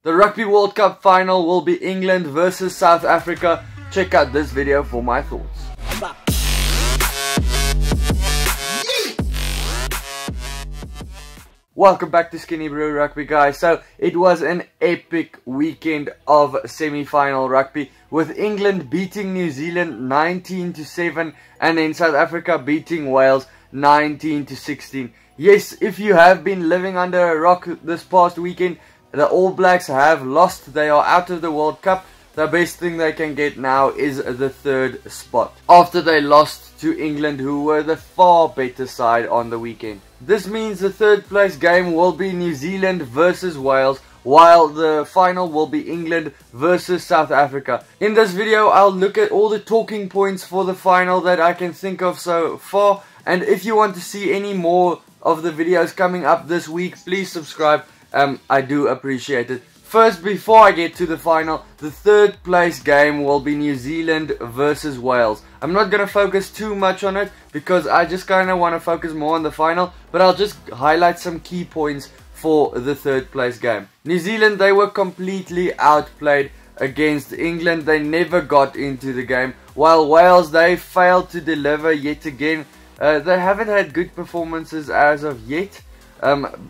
The Rugby World Cup final will be England versus South Africa. Check out this video for my thoughts. Welcome back to SkinnyBru Rugby, guys. So it was an epic weekend of semi-final rugby, with England beating New Zealand 19-7 and then South Africa beating Wales 19-16. Yes, if you have been living under a rock this past weekend, the All Blacks have lost. They are out of the World Cup. The best thing they can get now is the third spot, after they lost to England, who were the far better side on the weekend. This means the third place game will be New Zealand versus Wales, while the final will be England versus South Africa. In this video, I'll look at all the talking points for the final that I can think of so far. And if you want to see any more of the videos coming up this week, please subscribe. I do appreciate it. First, before I get to the final, the third place game will be New Zealand versus Wales. I'm not going to focus too much on it because I just kind of want to focus more on the final, but I'll just highlight some key points for the third place game. New Zealand, they were completely outplayed against England. They never got into the game, while Wales, they failed to deliver yet again. They haven't had good performances as of yet.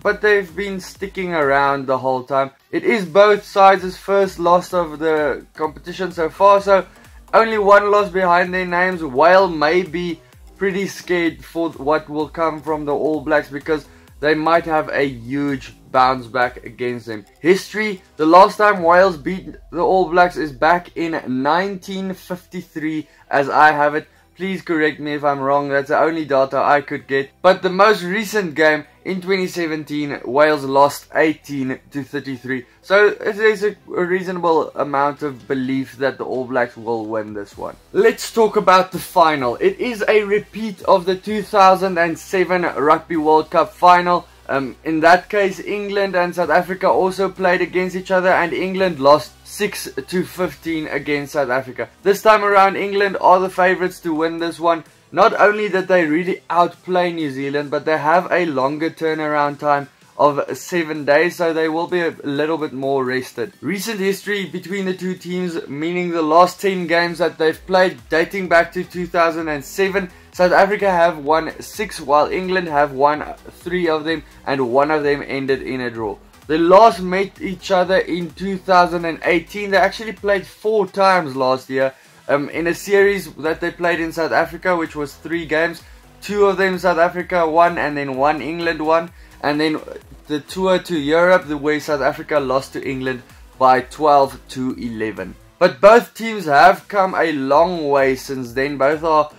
But they've been sticking around the whole time. It is both sides' first loss of the competition so far, so only one loss behind their names. Wales may be pretty scared for what will come from the All Blacks, because they might have a huge bounce back against them. History: the last time Wales beat the All Blacks is back in 1953, as I have it. Please correct me if I'm wrong, that's the only data I could get. But the most recent game in 2017, Wales lost 18-33. So there's a reasonable amount of belief that the All Blacks will win this one. Let's talk about the final. It is a repeat of the 2007 Rugby World Cup final. In that case, England and South Africa also played against each other, and England lost 6-15 against South Africa. This time around, England are the favourites to win this one. Not only did they really outplay New Zealand, but they have a longer turnaround time of 7 days, so they will be a little bit more rested. Recent history between the two teams, meaning the last 10 games that they've played dating back to 2007, South Africa have won 6, while England have won 3 of them, and 1 of them ended in a draw. They last met each other in 2018. They actually played 4 times last year in a series that they played in South Africa, which was 3 games. 2 of them South Africa won, and then 1 England won. And then the tour to Europe, where South Africa lost to England by 12-11. But both teams have come a long way since then. Both are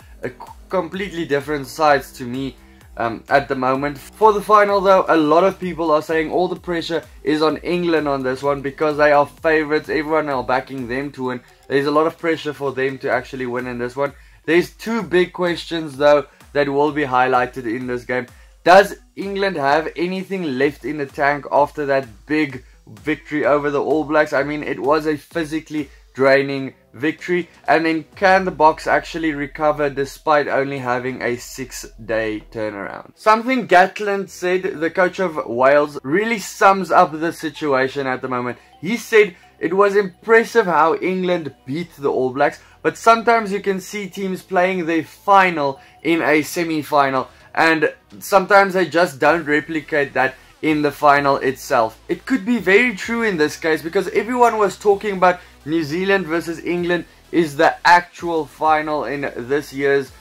completely different sides to me at the moment. For the final though, a lot of people are saying all the pressure is on England on this one, because they are favourites. Everyone are backing them to win. There's a lot of pressure for them to actually win in this one. There's 2 big questions though that will be highlighted in this game. Does England have anything left in the tank after that big victory over the All Blacks? I mean, it was a physically draining victory. And then, can the Boks actually recover despite only having a 6-day turnaround? Something Gatland said, the coach of Wales, really sums up the situation at the moment. He said it was impressive how England beat the All Blacks, but sometimes you can see teams playing their final in a semi-final, and sometimes they just don't replicate that in the final itself. It could be very true in this case, because everyone was talking about New Zealand versus England is the actual final in this year's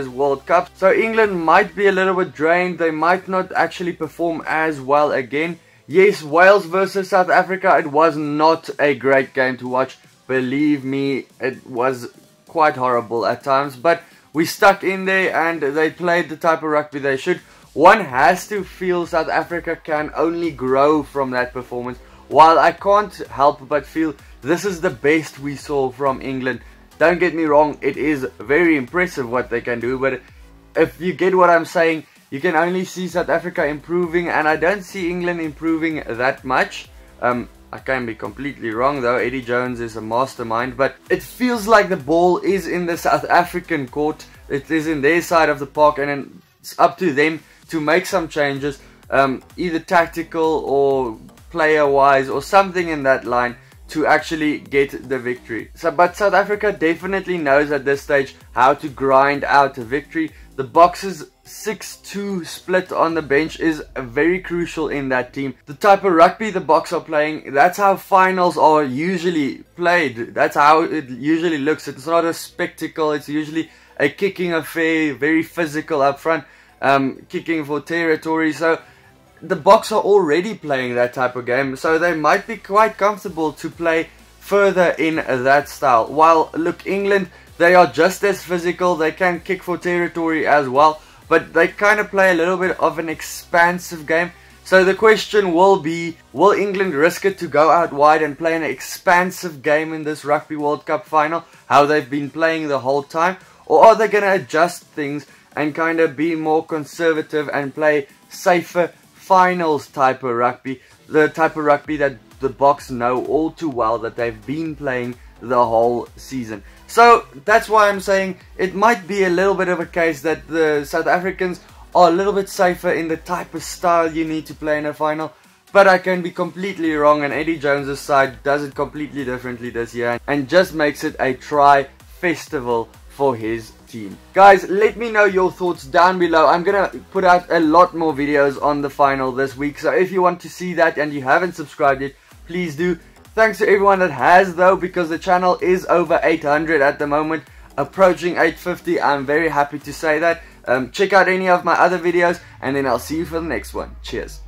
World Cup. So England might be a little bit drained. They might not actually perform as well again. Yes, Wales versus South Africa, it was not a great game to watch. Believe me, it was quite horrible at times, but we stuck in there and they played the type of rugby they should. One has to feel South Africa can only grow from that performance, while I can't help but feel this is the best we saw from England. Don't get me wrong, it is very impressive what they can do, but if you get what I'm saying, you can only see South Africa improving, and I don't see England improving that much. I can be completely wrong though. Eddie Jones is a mastermind, but it feels like the ball is in the South African court. It is in their side of the park, and it's up to them to make some changes, either tactical or player wise or something in that line to actually get the victory. But South Africa definitely knows at this stage how to grind out a victory. The Boxers 6-2 split on the bench is very crucial in that team. The type of rugby the Boks are playing, that's how finals are usually played. That's how it usually looks. It's not a spectacle, it's usually a kicking affair, very physical up front, kicking for territory. So the Boks are already playing that type of game, so they might be quite comfortable to play further in that style. While look, England, they are just as physical, they can kick for territory as well, but they kind of play a little bit of an expansive game. So the question will be, will England risk it to go out wide and play an expansive game in this Rugby World Cup final, how they've been playing the whole time? Or are they going to adjust things and kind of be more conservative and play safer finals type of rugby, the type of rugby that the Boks know all too well, that they've been playing the whole season? So that's why I'm saying it might be a little bit of a case that the South Africans are a little bit safer in the type of style you need to play in a final, but I can be completely wrong, and Eddie Jones's side does it completely differently this year and just makes it a try festival for his team. Guys, let me know your thoughts down below. I'm gonna put out a lot more videos on the final this week, so if you want to see that and you haven't subscribed yet, please do. Thanks to everyone that has though, because the channel is over 800 at the moment, approaching 850. I'm very happy to say that. Check out any of my other videos, and then I'll see you for the next one. Cheers.